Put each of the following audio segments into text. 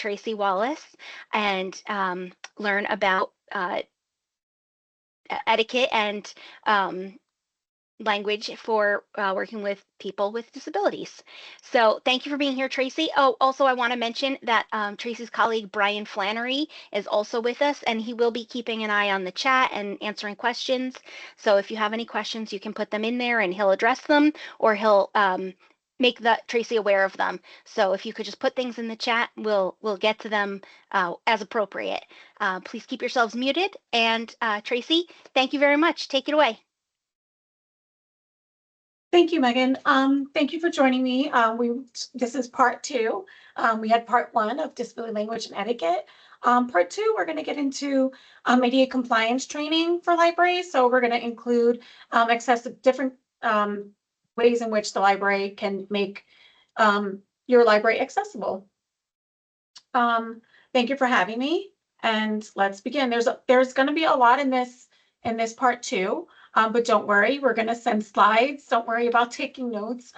Tracy Wallace and learn about etiquette and language for working with people with disabilities. So thank you for being here, Tracy. Oh, also I want to mention that Tracy's colleague Brian Flannery is also with us, and he will be keeping an eye on the chat and answering questions. So if you have any questions, you can put them in there and he'll address them, or he'll make Tracy aware of them. So if you could just put things in the chat, we'll get to them as appropriate. Please keep yourselves muted. And Tracy, thank you very much. Take it away. Thank you, Megan. Thank you for joining me. This is part two. We had part one of disability language and etiquette. Part two, we're going to get into ADA compliance training for libraries. So we're going to include different ways in which the library can make your library accessible. Thank you for having me, and let's begin. There's going to be a lot in this part two. But don't worry, we're going to send slides. Don't worry about taking notes.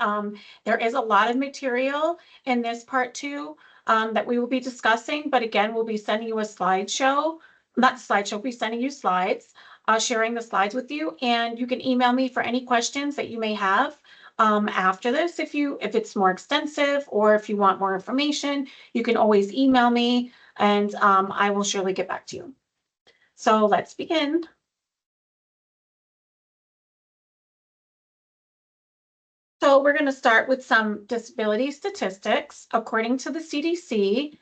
There is a lot of material in this part two that we will be discussing. But again, we'll be sending you a slideshow, not slideshow, we'll be sending you slides, sharing the slides with you. And you can email me for any questions that you may have after this. If it's more extensive or if you want more information, you can always email me and I will surely get back to you. So let's begin. So we're going to start with some disability statistics. According to the CDC,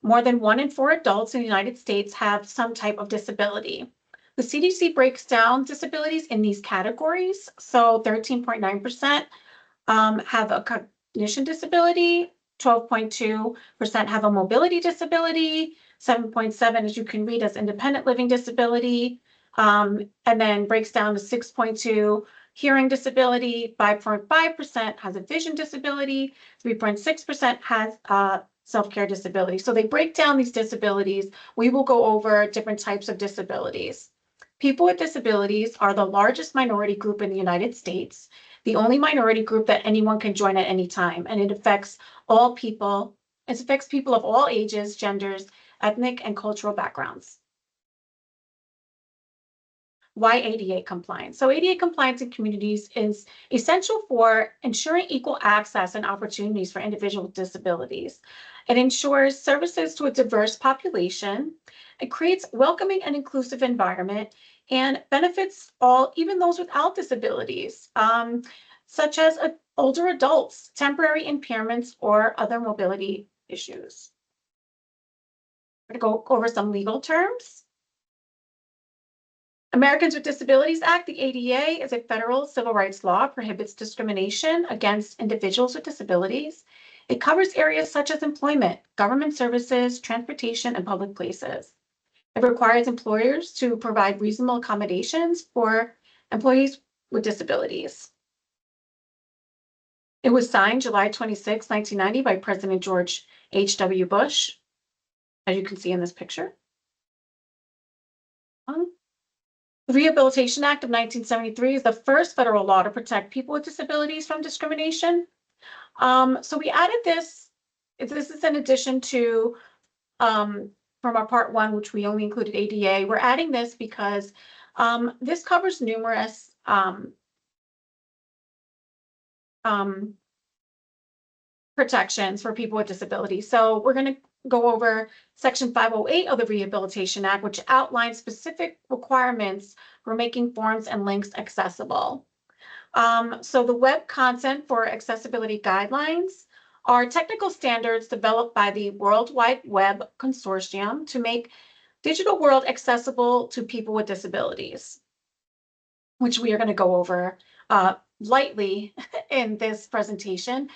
more than 1 in 4 adults in the United States have some type of disability. The CDC breaks down disabilities in these categories. So 13.9% have a cognition disability, 12.2% have a mobility disability, 7.7%, as you can read, as independent living disability, and then breaks down to 6.2% hearing disability, 5.5% has a vision disability, 3.6% has a self-care disability. So they break down these disabilities. We will go over different types of disabilities. People with disabilities are the largest minority group in the United States, the only minority group that anyone can join at any time, and it affects all people. It affects people of all ages, genders, ethnic, and cultural backgrounds. Why ADA compliance? So ADA compliance in communities is essential for ensuring equal access and opportunities for individuals with disabilities. It ensures services to a diverse population. It creates welcoming and inclusive environment and benefits all, even those without disabilities, such as older adults, temporary impairments, or other mobility issues. We're going to go over some legal terms. Americans with Disabilities Act, the ADA, is a federal civil rights law, prohibits discrimination against individuals with disabilities. It covers areas such as employment, government services, transportation, and public places. It requires employers to provide reasonable accommodations for employees with disabilities. It was signed July 26, 1990 by President George H.W. Bush, as you can see in this picture. The Rehabilitation Act of 1973 is the first federal law to protect people with disabilities from discrimination. So we added this. This is in addition to from our part one, which we only included ADA. We're adding this because this covers numerous protections for people with disabilities. So we're going to go over Section 508 of the Rehabilitation Act, which outlines specific requirements for making forms and links accessible. So the web content for accessibility guidelines are technical standards developed by the World Wide Web Consortium to make digital world accessible to people with disabilities, which we are going to go over lightly in this presentation,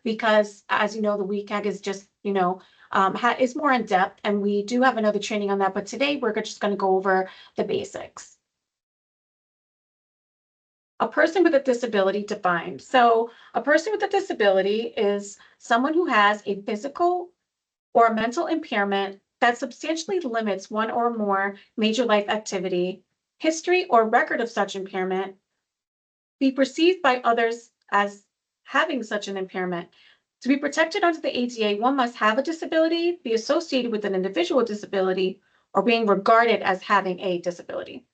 because as you know, the WCAG is just, is more in depth, and we do have another training on that, but today we're just going to go over the basics. A person with a disability defined. So a person with a disability is someone who has a physical or mental impairment that substantially limits one or more major life activity, history or record of such impairment, be perceived by others as having such an impairment, To be protected under the ADA, one must have a disability, be associated with an individual with disability, or being regarded as having a disability.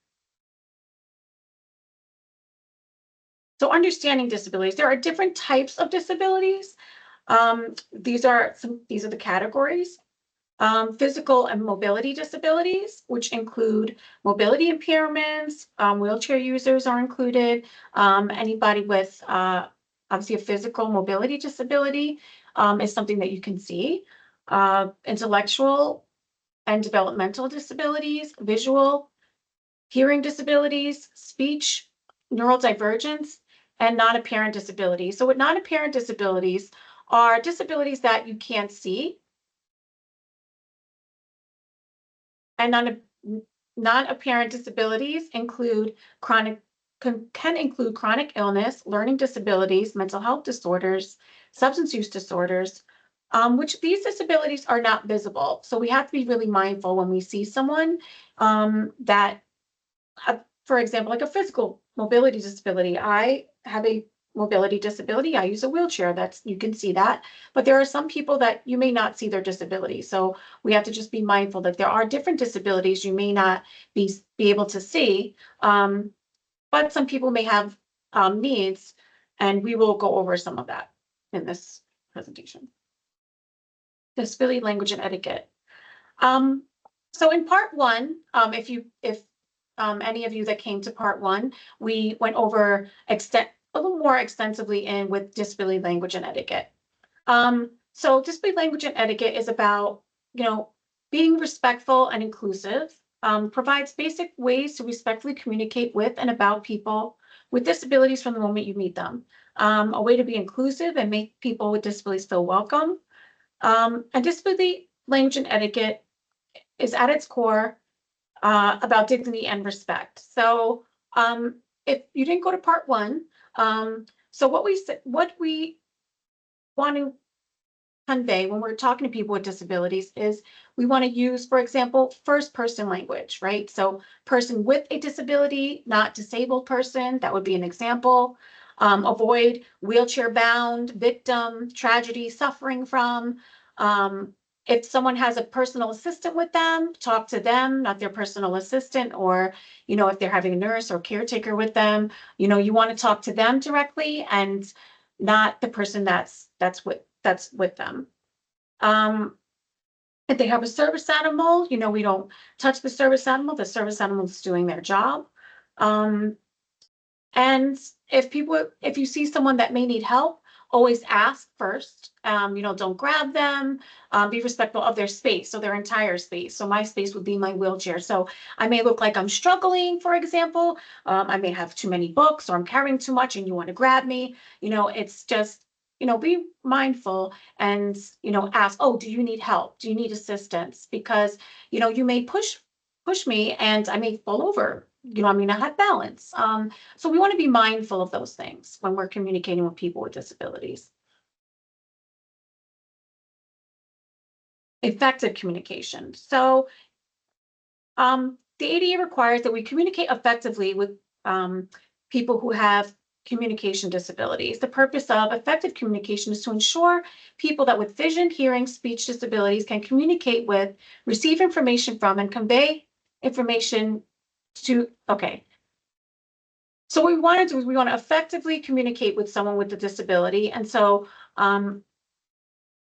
So understanding disabilities, there are different types of disabilities. These are the categories. Physical and mobility disabilities, which include mobility impairments, wheelchair users are included. Anybody with obviously a physical mobility disability is something that you can see. Intellectual and developmental disabilities, visual, hearing disabilities, speech, neurodivergence, and non-apparent disabilities. So with non-apparent disabilities are disabilities that you can't see, and non-apparent disabilities include can include chronic illness, learning disabilities, mental health disorders, substance use disorders, which these disabilities are not visible. So we have to be really mindful when we see someone that for example, like a physical mobility disability. I have a mobility disability. I use a wheelchair. That's you can see that. But there are some people that you may not see their disability. So we have to just be mindful that there are different disabilities you may not be able to see. But some people may have needs, and we will go over some of that in this presentation. Disability language and etiquette. Um, so in part one, if any of you that came to part one, we went over a little more extensively in with disability language and etiquette. So disability language and etiquette is about, being respectful and inclusive, provides basic ways to respectfully communicate with and about people with disabilities from the moment you meet them. A way to be inclusive and make people with disabilities feel welcome. And disability language and etiquette is at its core about dignity and respect. So if you didn't go to part one, so what we want to convey when we're talking to people with disabilities is we want to use, for example, first person language, right? So person with a disability, not disabled person, that would be an example. Avoid wheelchair bound, victim, tragedy, suffering from. If someone has a personal assistant with them, talk to them, not their personal assistant, or, if they're having a nurse or caretaker with them, you want to talk to them directly and not the person that's with them. If they have a service animal, we don't touch the service animal. The service animal is doing their job. And if you see someone that may need help, always ask first. Don't grab them. Be respectful of their space, so their entire space. So my space would be my wheelchair. So I may look like I'm struggling, for example. I may have too many books, or I'm carrying too much, and you want to grab me. It's just be mindful and ask. Oh, do you need help? Do you need assistance? Because you may push me, and I may fall over. I may not have balance. So we want to be mindful of those things when we're communicating with people with disabilities. Effective communication. So the ADA requires that we communicate effectively with people who have communication disabilities. The purpose of effective communication is to ensure people that with vision, hearing, speech disabilities can communicate with, receive information from, and convey information to, okay. So what we want to do is we want to effectively communicate with someone with a disability. And so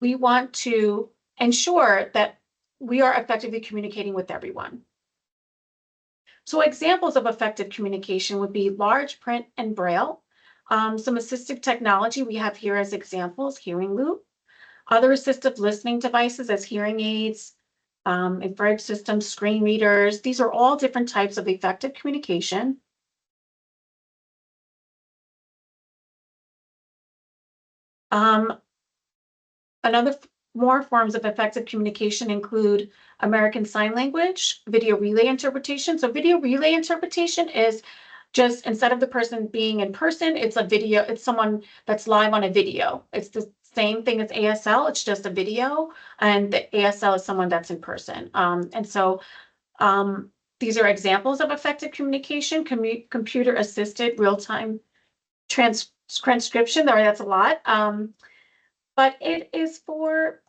we want to ensure that we are effectively communicating with everyone. So examples of effective communication would be large print and braille. Some assistive technology we have here as examples, hearing loop, other assistive listening devices as hearing aids, infrared systems, screen readers. These are all different types of effective communication. Another more forms of effective communication include American Sign Language, video relay interpretation. So video relay interpretation is just instead of the person being in person, it's a video, it's someone that's live on a video. It's the same thing as ASL, it's just a video, and the ASL is someone that's in person. And so these are examples of effective communication, computer assisted real-time transcription, that's a lot. but it is for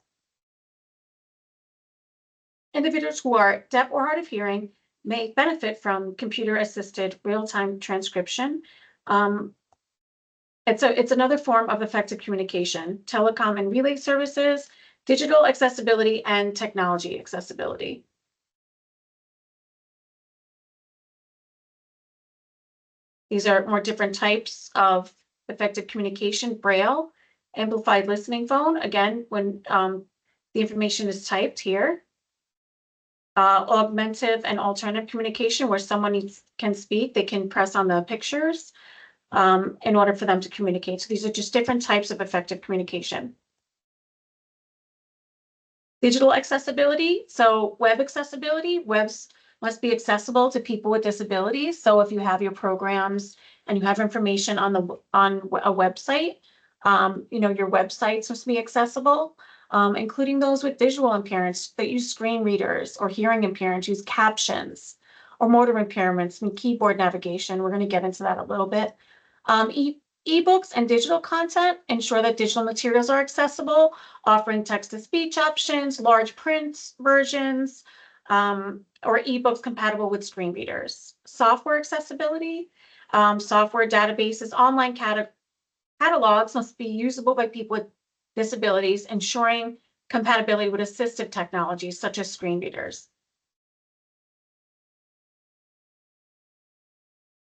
individuals who are deaf or hard of hearing may benefit from computer-assisted real-time transcription. Um, it's another form of effective communication, telecom and relay services, digital accessibility, and technology accessibility. These are more different types of effective communication: Braille, amplified listening phone, again, when the information is typed here, augmentative and alternative communication, where someone can speak, they can press on the pictures in order for them to communicate. So these are just different types of effective communication. Digital accessibility, so web accessibility. Webs must be accessible to people with disabilities. So if you have your programs and you have information on a website, your websites must be accessible, including those with visual impairments that use screen readers, or hearing impairments use captions, or motor impairments and keyboard navigation. We're going to get into that a little bit. Ebooks and digital content ensure that digital materials are accessible, offering text-to-speech options, large print versions, or ebooks compatible with screen readers. Software accessibility, software databases, online catalogs must be usable by people with disabilities, ensuring compatibility with assistive technologies such as screen readers.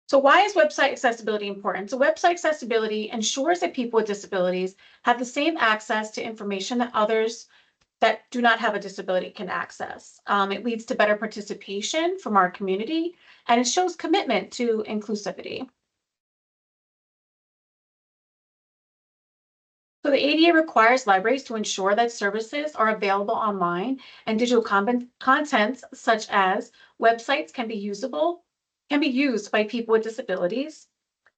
So why is website accessibility important? So website accessibility ensures that people with disabilities have the same access to information that others that do not have a disability can access. It leads to better participation from our community, and it shows commitment to inclusivity. So the ADA requires libraries to ensure that services are available online, and digital contents such as websites can be used by people with disabilities,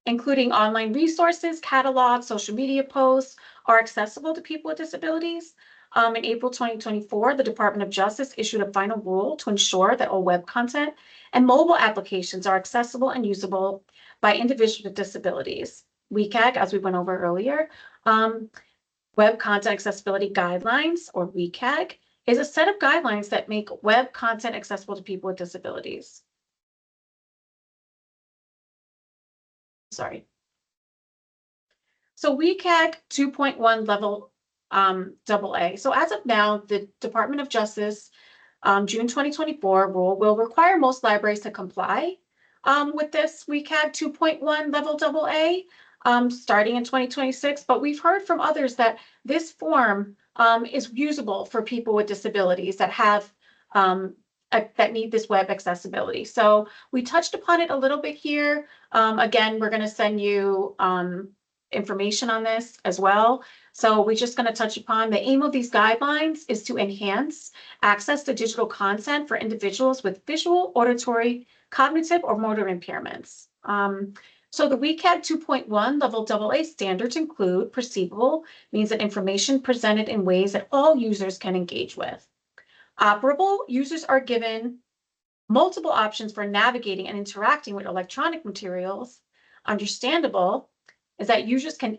including online resources, catalogs, social media posts, are accessible to people with disabilities. In April 2024, the Department of Justice issued a final rule to ensure that all web content and mobile applications are accessible and usable by individuals with disabilities. WCAG, as we went over earlier, Web Content Accessibility Guidelines, or WCAG, is a set of guidelines that make web content accessible to people with disabilities. Sorry. So WCAG 2.1 level AA. So as of now, the Department of Justice June 2024 rule will require most libraries to comply with this WCAG 2.1 level AA starting in 2026. But we've heard from others that this form is usable for people with disabilities that have that need this web accessibility. So we touched upon it a little bit here. Again, we're going to send you information on this as well. So we're just going to touch upon the aim of these guidelines is to enhance access to digital content for individuals with visual, auditory, cognitive, or motor impairments. So the WCAG 2.1 level AA standards include perceivable, means that information presented in ways that all users can engage with. Operable, users are given multiple options for navigating and interacting with electronic materials. Understandable is that users can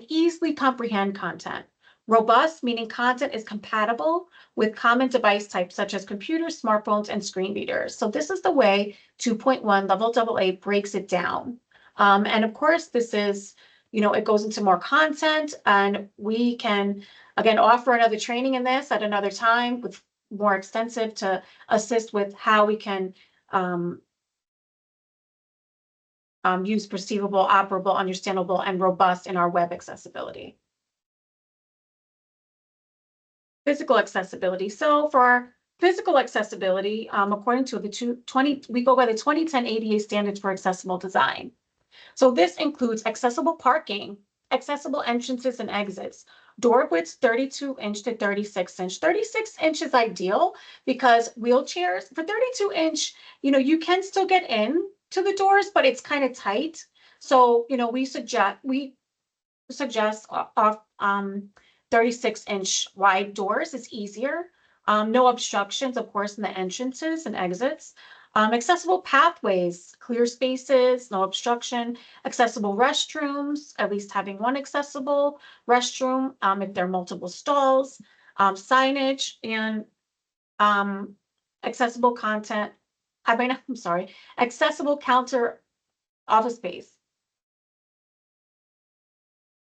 easily comprehend content. Robust, meaning content is compatible with common device types such as computers, smartphones, and screen readers. So this is the way 2.1 level AA breaks it down. And of course, this is, it goes into more content, and we can, again, offer another training in this at another time with more extensive to assist with how we can use perceivable, operable, understandable, and robust in our web accessibility. Physical accessibility. So for physical accessibility, according to we go by the 2010 ADA standards for accessible design. So this includes accessible parking, accessible entrances and exits, door widths 32-inch to 36-inch. 36-inch is ideal because wheelchairs, for 32-inch, you can still get in to the doors, but it's kind of tight. So, we suggest off 36-inch wide doors is easier. No obstructions, of course, in the entrances and exits. Accessible pathways, clear spaces, no obstruction, accessible restrooms, at least having one accessible restroom, if there are multiple stalls, signage and accessible content. I'm sorry, accessible counter office space.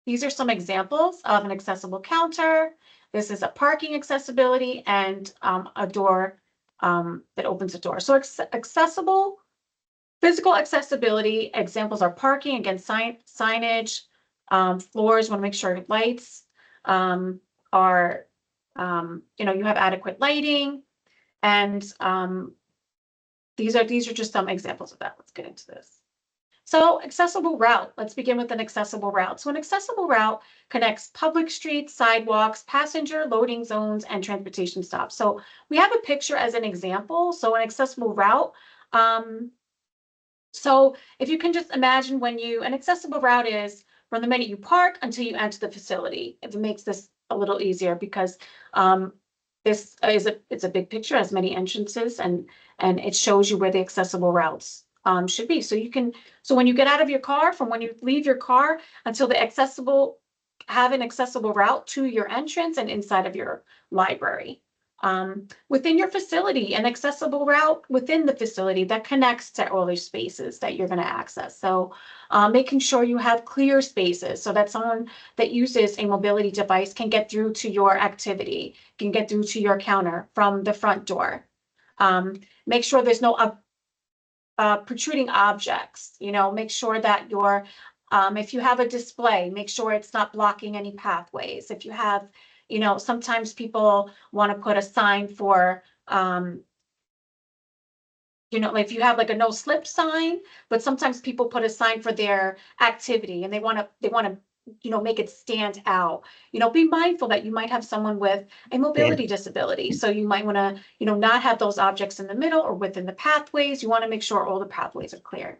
These are some examples of an accessible counter. This is a parking accessibility and a door that opens a door. So accessible, physical accessibility examples are parking, again, signage, floors, want to make sure lights are, you have adequate lighting. And these are just some examples of that. Let's get into this. So accessible route, let's begin with an accessible route. So an accessible route connects public streets, sidewalks, passenger loading zones, and transportation stops. So we have a picture as an example. So an accessible route. So if you can just imagine an accessible route is from the minute you park until you enter the facility. If it makes this a little easier because this it's a big picture, has many entrances, and it shows you where the accessible routes should be. So when you get out of your car, from when you leave your car until have an accessible route to your entrance and inside of your library. Within your facility, an accessible route within the facility that connects to all these spaces that you're going to access. So making sure you have clear spaces so that someone that uses a mobility device can get through to your activity, can get through to your counter from the front door. Make sure there's no protruding objects, make sure that if you have a display, make sure it's not blocking any pathways. If you have, sometimes people want to put a sign for, like if you have like a no slip sign, but sometimes people put a sign for their activity and they want to, make it stand out. Be mindful that you might have someone with a mobility disability. So you might want to, not have those objects in the middle or within the pathways. You want to make sure all the pathways are clear.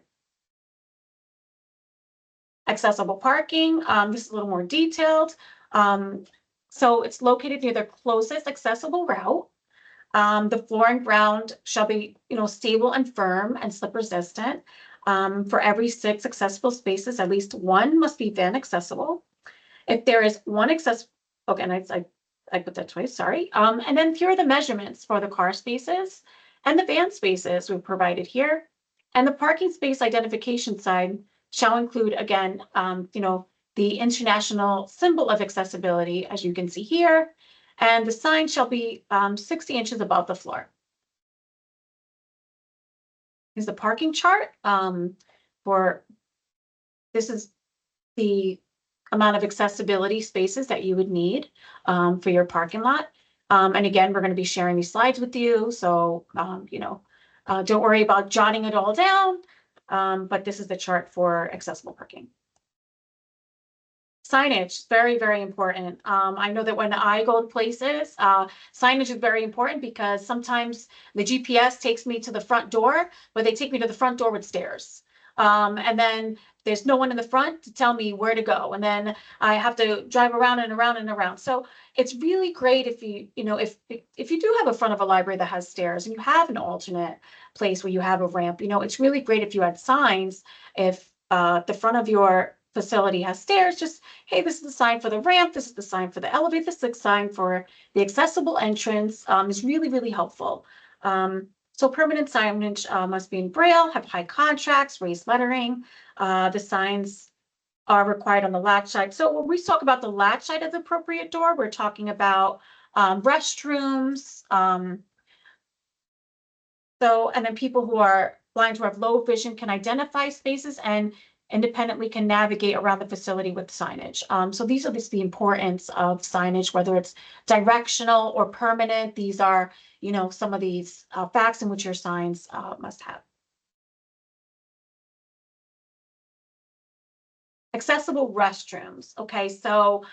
Accessible parking, this is a little more detailed. So it's located near the closest accessible route. The floor and ground shall be, stable and firm and slip resistant. For every 6 accessible spaces, at least one must be van accessible. If there is one okay, and I put that twice, sorry. And then here are the measurements for the car spaces and the van spaces we've provided here. And the parking space identification sign shall include, again, the international symbol of accessibility, as you can see here, and the sign shall be 60 inches above the floor. Is the parking chart this is the amount of accessibility spaces that you would need for your parking lot. And again, we're going to be sharing these slides with you. So, don't worry about jotting it all down. But this is the chart for accessible parking. Signage, very, very important. I know that when I go to places, signage is very important because sometimes the GPS takes me to the front door, but they take me to the front door with stairs. And then there's no one in the front to tell me where to go. And then I have to drive around and around and around. So it's really great if if you do have a front of a library that has stairs and you have an alternate place where you have a ramp, it's really great if you had signs. If the front of your facility has stairs, just, hey, this is the sign for the ramp, this is the sign for the elevator, this is the sign for the accessible entrance, is really, really helpful. So permanent signage must be in Braille, have high contracts, raised lettering. The signs are required on the latch side. So when we talk about the latch side of the appropriate door, we're talking about restrooms. And then people who are blind who have low vision can identify spaces and independently can navigate around the facility with signage. So these are the importance of signage, whether it's directional or permanent. These are, some of these facts in which your signs must have. Accessible restrooms. Okay, so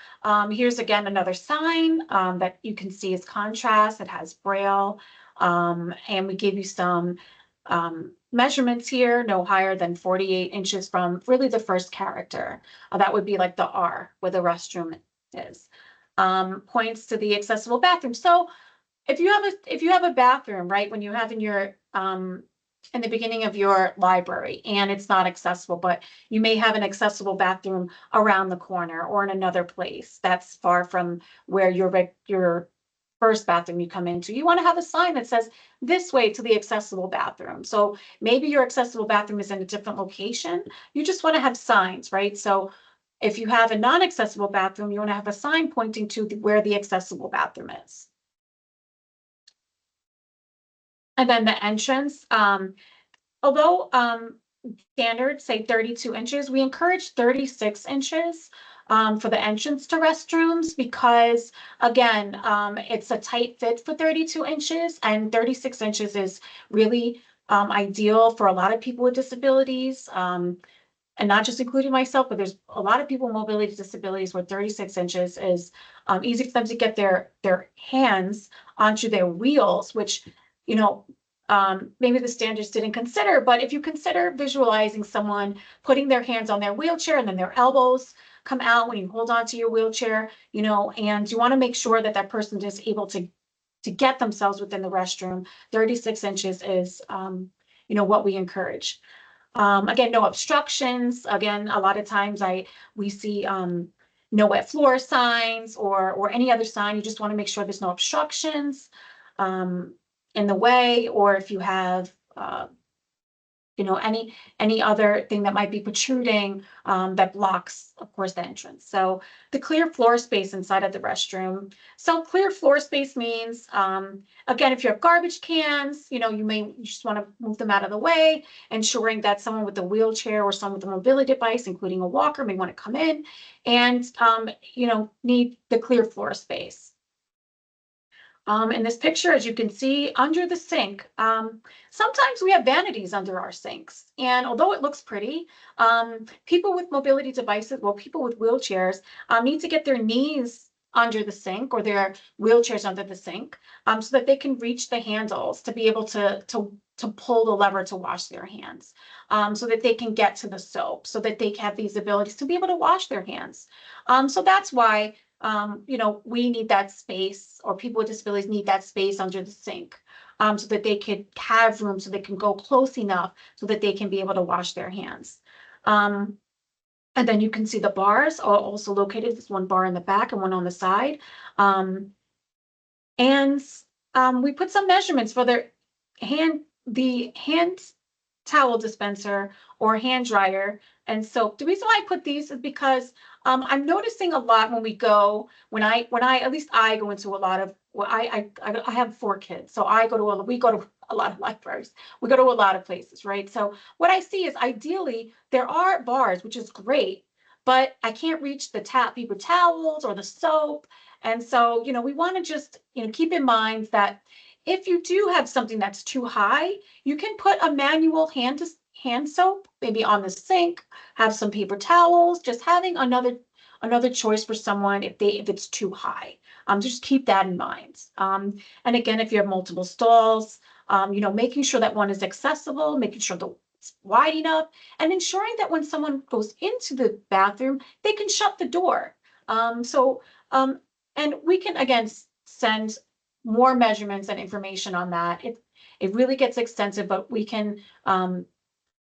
here's again another sign that you can see is contrast. It has Braille, and we give you some measurements here, no higher than 48 inches from really the first character. That would be like the R where the restroom is. Points to the accessible bathroom. So if you have a bathroom, right, when you have in your in the beginning of your library and it's not accessible, but you may have an accessible bathroom around the corner or in another place that's far from where your first bathroom you come into. You want to have a sign that says this way to the accessible bathroom. So maybe your accessible bathroom is in a different location. You just want to have signs, right? So if you have a non-accessible bathroom, you want to have a sign pointing to where the accessible bathroom is. And then the entrance, although standards say 32 inches, we encourage 36 inches for the entrance to restrooms because, again, it's a tight fit for 32 inches, and 36 inches is really ideal for a lot of people with disabilities. And not just including myself, but there's a lot of people with mobility disabilities where 36 inches is easy for them to get their hands onto their wheels, which, you know, maybe the standards didn't consider, but if you consider visualizing someone putting their hands on their wheelchair and then their elbows come out when you hold onto your wheelchair, and you want to make sure that that person is able to get themselves within the restroom. 36 inches is, what we encourage. Again, no obstructions. Again, a lot of times we see no wet floor signs or any other sign. You just want to make sure there's no obstructions um, in the way, or if you have any other thing that might be protruding that blocks, of course, the entrance. So the clear floor space inside of the restroom. So clear floor space means, again, if you have garbage cans, you just want to move them out of the way, ensuring that someone with a wheelchair or someone with a mobility device, including a walker, may want to come in and, need the clear floor space. In this picture, as you can see, under the sink, sometimes we have vanities under our sinks. And although it looks pretty, people with mobility devices, well, people with wheelchairs need to get their knees under the sink or their wheelchairs under the sink so that they can reach the handles to be able to pull the lever to wash their hands, so that they can get to the soap, so that they have these abilities to be able to wash their hands. So that's why we need that space, or people with disabilities need that space under the sink, so that they could have room, so they can go close enough so that they can be able to wash their hands. And then you can see the bars are also located. There's one bar in the back and one on the side. And we put some measurements for the hand towel dispenser or hand dryer and soap. The reason why I put these is because I'm noticing a lot when at least I go into a lot of, well, I have 4 kids, so we go to a lot of libraries. We go to a lot of places, right? So what I see is ideally there are bars, which is great, but I can't reach the paper towels or the soap. And so, we want to just, keep in mind that if you do have something that's too high, you can put a manual hand soap maybe on the sink, have some paper towels, just having another choice for someone if it's too high. Just keep that in mind. And again, if you have multiple stalls, making sure that one is accessible, making sure it's wide enough, and ensuring that when someone goes into the bathroom, they can shut the door. And we can again send more measurements and information on that. It really gets extensive, but we can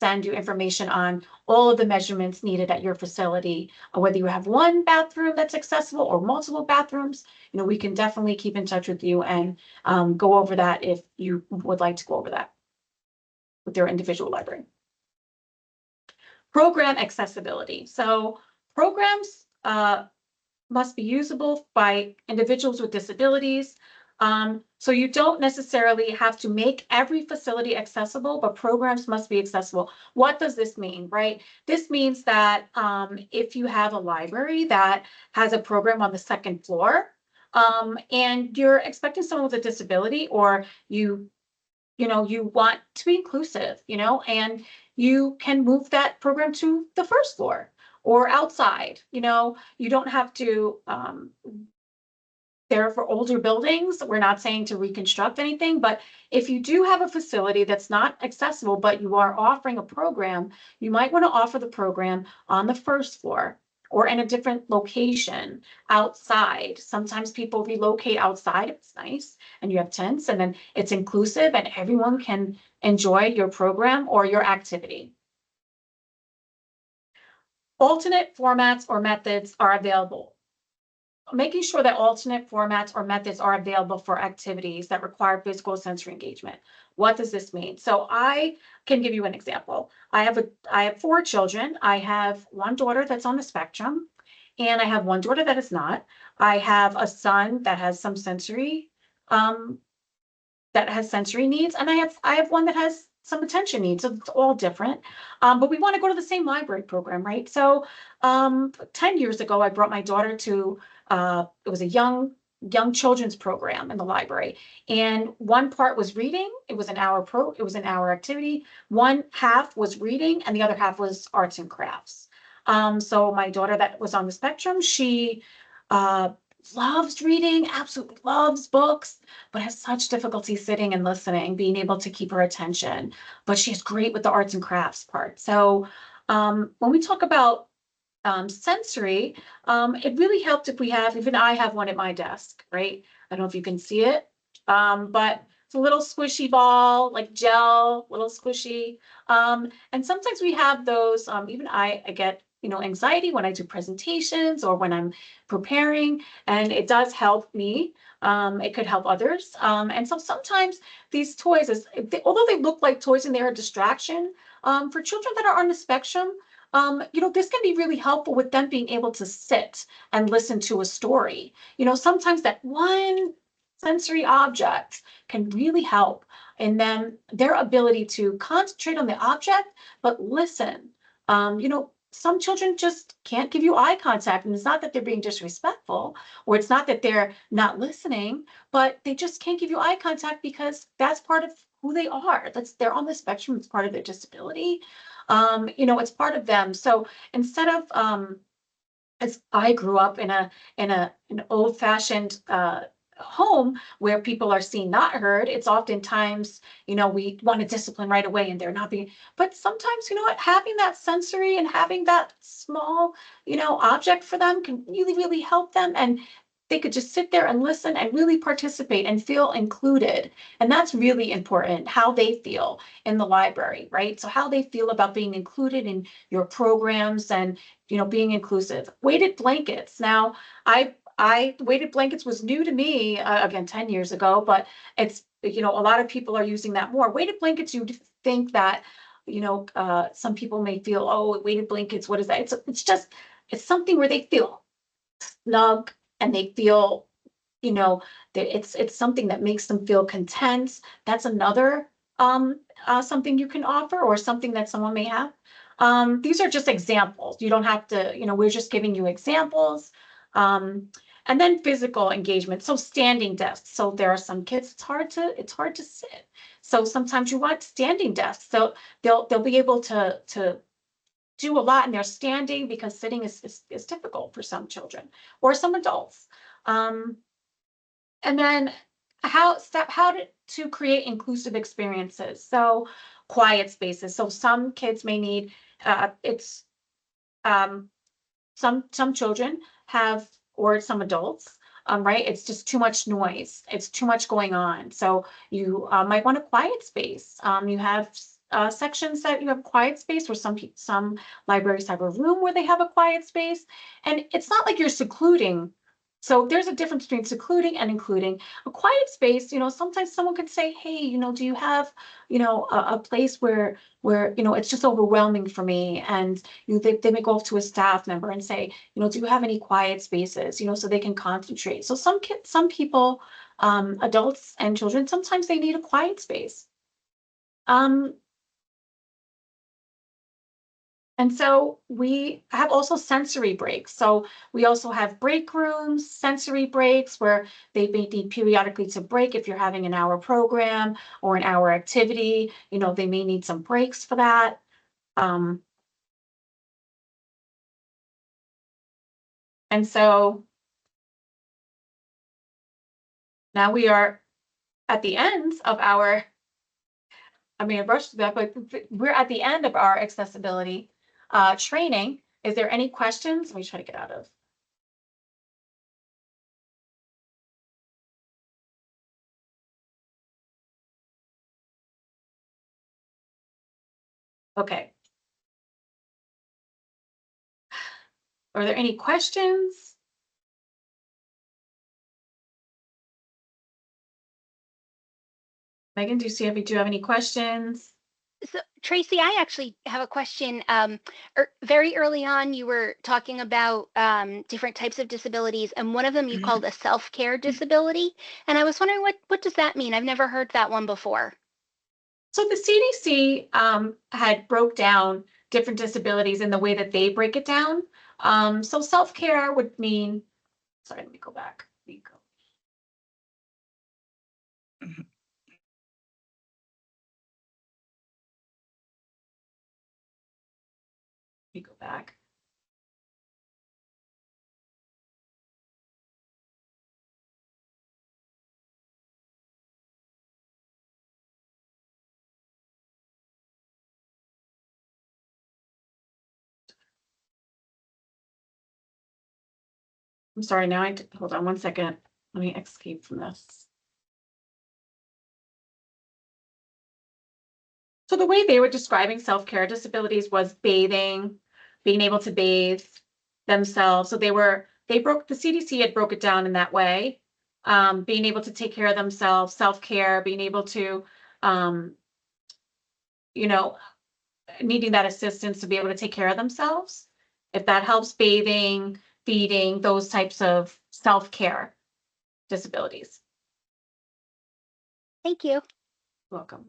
send you information on all of the measurements needed at your facility, whether you have one bathroom that's accessible or multiple bathrooms. We can definitely keep in touch with you and go over that if you would like to go over that with your individual library. Program accessibility. So programs must be usable by individuals with disabilities. So you don't necessarily have to make every facility accessible, but programs must be accessible. What does this mean, right? This means that if you have a library that has a program on the second floor, and you're expecting someone with a disability, or you want to be inclusive, and you can move that program to the first floor or outside. You don't have to there for older buildings. We're not saying to reconstruct anything, but if you do have a facility that's not accessible, but you are offering a program, you might want to offer the program on the first floor or in a different location outside. Sometimes people relocate outside. It's nice, and you have tents, and then it's inclusive, and everyone can enjoy your program or your activity. Alternate formats or methods are available. Making sure that alternate formats or methods are available for activities that require physical sensory engagement. What does this mean? So I can give you an example. I have 4 children. I have one daughter that's on the spectrum, and I have one daughter that is not. I have a son that has some um, sensory needs, and I have one that has some attention needs. So it's all different. But we want to go to the same library program, right? So 10 years ago, I brought my daughter to it was a young children's program in the library, and one part was reading. It was an hour activity. One half was reading, and the other half was arts and crafts. So my daughter that was on the spectrum, she uh, loves reading, absolutely loves books, but has such difficulty sitting and listening, being able to keep her attention. But she's great with the arts and crafts part. So when we talk about sensory, it really helped if we have, even I have one at my desk, right? I don't know if you can see it, but it's a little squishy ball, like gel, little squishy. And sometimes we have those, even I get, anxiety when I do presentations or when I'm preparing, and it does help me. It could help others. And so sometimes these toys, although they look like toys and they're a distraction, for children that are on the spectrum, this can be really helpful with them being able to sit and listen to a story. Sometimes that one sensory object can really help in them, their ability to concentrate on the object, but listen. Some children just can't give you eye contact, and it's not that they're being disrespectful, or it's not that they're not listening, but they just can't give you eye contact because that's part of who they are. They're on the spectrum. It's part of their disability. It's part of them. So instead of as I grew up in an old-fashioned home where people are seen not heard, it's oftentimes, we want to discipline right away and they're not being, but sometimes, what, having that sensory and having that small, object for them can really, really help them. And they could just sit there and listen and really participate and feel included. And that's really important, how they feel in the library, right? So how they feel about being included in your programs and being inclusive. Weighted blankets. Now, I weighted blankets was new to me again 10 years ago, but it's a lot of people are using that more. Weighted blankets, you'd think that some people may feel, oh, weighted blankets, what is that? It's something where they feel snug and they feel you know that it's something that makes them feel content. That's another something you can offer, or something that someone may have. These are just examples. You don't have to, we're just giving you examples. And then physical engagement, so standing desks. So there are some kids, it's hard to sit, so sometimes you want standing desks, so they'll be able to do a lot and they're standing, because sitting is difficult for some children or some adults. Um, and then how to create inclusive experiences. So quiet spaces. So some kids may need it's um, some children have, or some adults, right? It's just too much noise. It's too much going on. So you might want a quiet space. You have sections that you have quiet space, where some libraries have a room where they have a quiet space, and it's not like you're secluding. So there's a difference between secluding and including. A quiet space, sometimes someone could say, hey, do you have, a place where it's just overwhelming for me, and they may go up to a staff member and say, do you have any quiet spaces, so they can concentrate. So some people, adults and children, sometimes they need a quiet space. Um, and so we have also sensory breaks. So we also have break rooms, sensory breaks, where they may need periodically to break. If you're having an hour program or an hour activity, they may need some breaks for that. Um, and so now we are at the end of our, I mean, I rushed that, but we're at the end of our accessibility training. Is there any questions? Let me try to get out of. Okay. Are there any questions? Megan, do you have any questions? So, Tracy, I actually have a question. Very early on, you were talking about different types of disabilities, and one of them you called a self-care disability. And I was wondering what does that mean? I've never heard that one before. So the CDC had broke down different disabilities in the way that they break it down. So self-care would mean, sorry, let me go back. Let me go back. I'm sorry, now hold on one second. Let me escape from this. So the way they were describing self-care disabilities was bathing, being able to bathe themselves. So the CDC had broke it down in that way. Being able to take care of themselves, self-care, being able to, um, you know, needing that assistance to be able to take care of themselves. If that helps, bathing, feeding, those types of self-care disabilities. Thank you. Welcome.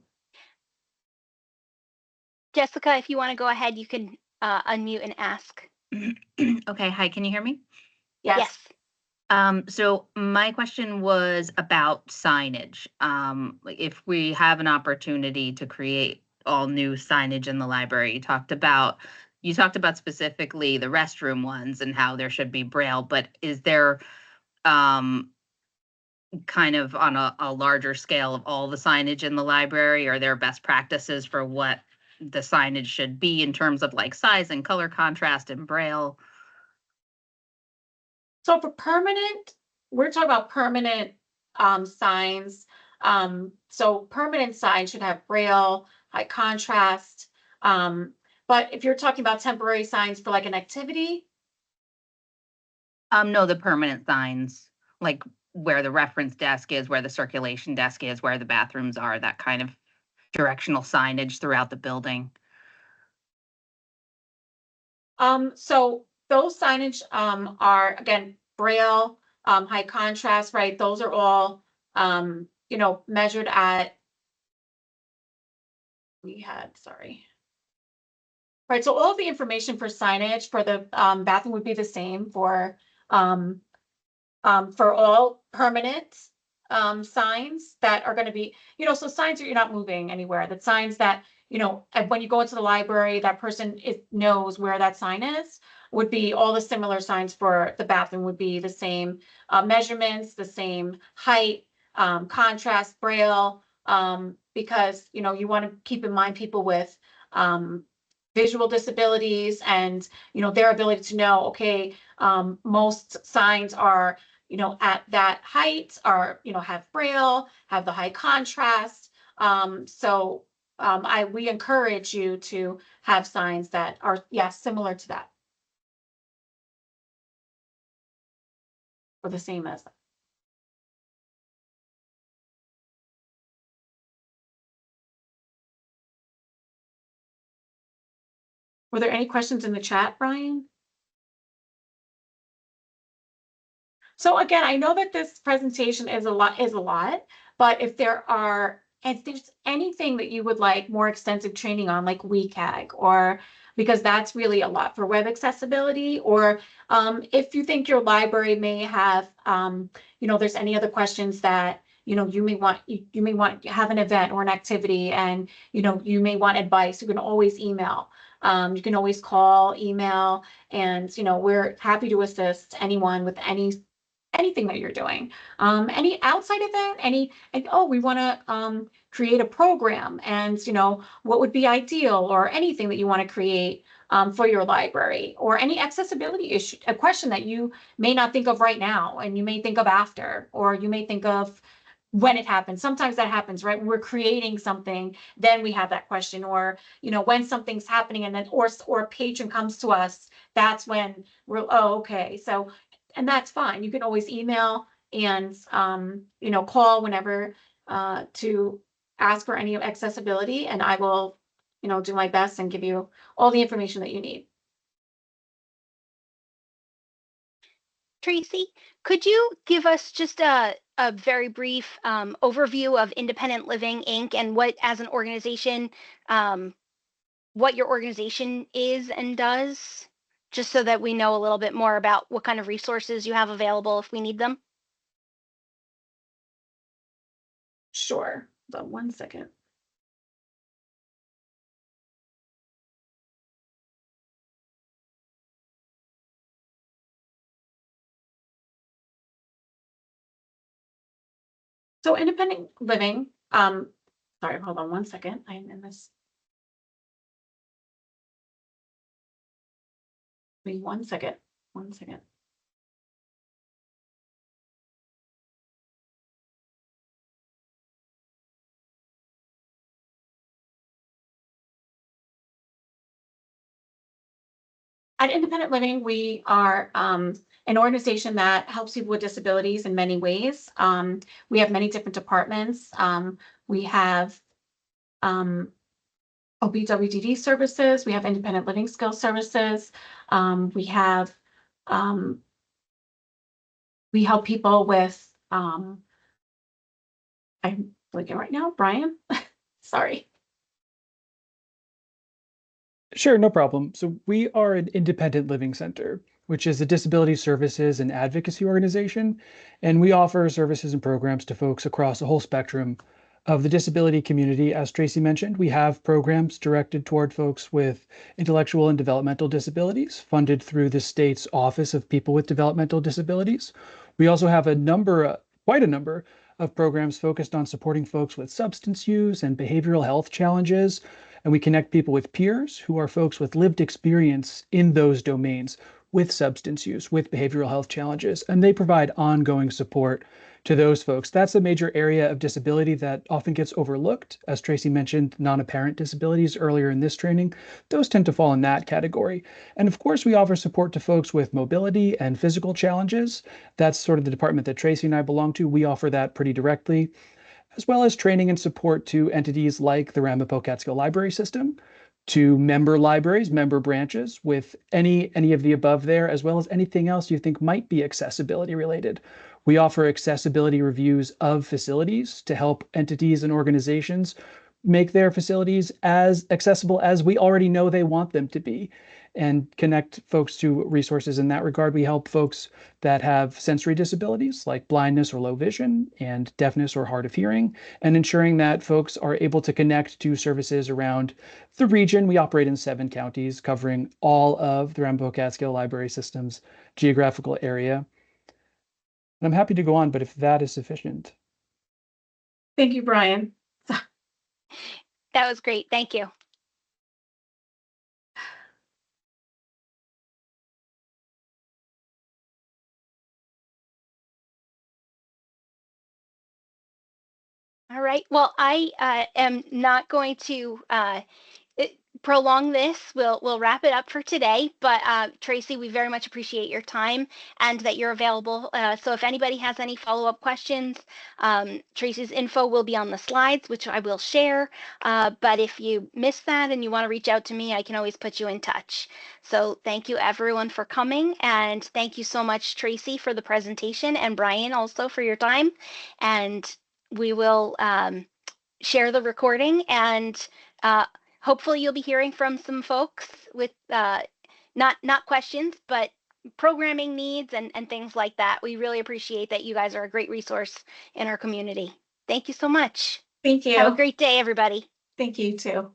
Jessica, if you want to go ahead, you can unmute and ask. Okay, hi, can you hear me? Yes. Yes. So my question was about signage. Like if we have an opportunity to create all new signage in the library, you talked about specifically the restroom ones and how there should be braille, but is there kind of on a larger scale of all the signage in the library? Are there best practices for what the signage should be in terms of like size and color contrast and braille? So for permanent, we're talking about permanent signs. So permanent signs should have braille, high contrast. But if you're talking about temporary signs for like an activity, No, the permanent signs, like where the reference desk is, where the circulation desk is, where the bathrooms are, that kind of directional signage throughout the building. so those signage are again braille, high contrast, right? Those are all measured at sorry. Right, so all the information for signage for the bathroom would be the same for all permanent signs that are going to be, so signs that you're not moving anywhere, that signs that, and when you go into the library, that person knows where that sign is, would be all the similar signs for the bathroom would be the same measurements, the same height, contrast, braille, because, you want to keep in mind people with visual disabilities and, their ability to know, okay, most signs are at that height are, have braille, have the high contrast. We encourage you to have signs that are, similar to that. Or the same as that. Were there any questions in the chat, Brian? So again, I know that this presentation is a lot, but if there's anything that you would like more extensive training on, like WCAG, or because that's really a lot for web accessibility, or if you think your library may have, there's any other questions that you may want to have an event or an activity, and you may want advice, you can always email. You can always call, email, and we're happy to assist anyone with anything that you're doing. Any outside event, we want to create a program, and what would be ideal, or anything that you want to create. for your library, or any accessibility issue, a question that you may not think of right now and you may think of after, or you may think of when it happens. Sometimes that happens, right? When we're creating something, then we have that question, or, you know, when something's happening and then, or a patron comes to us, that's when we're, oh, okay. So, and that's fine. You can always email and, you know, call whenever, to ask for any accessibility, and I will, you know, do my best and give you all the information that you need. Tracy, could you give us just a very brief overview of Independent Living Inc. and what, as an organization, um, what your organization is and does, just so that we know a little bit more about what kind of resources you have available if we need them? Sure. So 1 second. So independent living, sorry, hold on 1 second. I'm in this. Wait 1 second. 1 second. At Independent Living, we are an organization that helps people with disabilities in many ways. We have many different departments. We have OBWDD services. We have independent living skills services. We have we help people with I'm looking right now, Brian. Sorry. Sure, no problem. So we are an independent living center, which is a disability services and advocacy organization, and we offer services and programs to folks across the whole spectrum of the disability community. As Tracy mentioned, we have programs directed toward folks with intellectual and developmental disabilities, funded through the state's Office of People with Developmental Disabilities. We also have quite a number of programs focused on supporting folks with substance use and behavioral health challenges, and we connect people with peers who are folks with lived experience in those domains with substance use, with behavioral health challenges, and they provide ongoing support to those folks. That's a major area of disability that often gets overlooked. As Tracy mentioned, non-apparent disabilities earlier in this training, those tend to fall in that category. And of course, we offer support to folks with mobility and physical challenges. That's sort of the department that Tracy and I belong to. We offer that pretty directly, as well as training and support to entities like the Ramapo Catskill Library System, to member libraries, member branches, with any of the above there, as well as anything else you think might be accessibility related. We offer accessibility reviews of facilities to help entities and organizations make their facilities as accessible as we already know they want them to be, and connect folks to resources in that regard. We help folks that have sensory disabilities like blindness or low vision, and deafness or hard of hearing, and ensuring that folks are able to connect to services around the region. We operate in 7 counties, covering all of the Ramapo Catskill Library System's geographical area. And I'm happy to go on, but if that is sufficient. Thank you, Brian. That was great. Thank you. All right. Well, I am not going to prolong this. We'll wrap it up for today. But Tracy, we very much appreciate your time and that you're available. So if anybody has any follow-up questions, Tracy's info will be on the slides, which I will share. But if you missed that and you want to reach out to me, I can always put you in touch. So thank you everyone for coming, and thank you so much, Tracy, for the presentation, and Brian also for your time. And we will share the recording, and hopefully you'll be hearing from some folks with not questions, but programming needs and things like that. We really appreciate that you guys are a great resource in our community. Thank you so much. Thank you. Have a great day, everybody. Thank you too.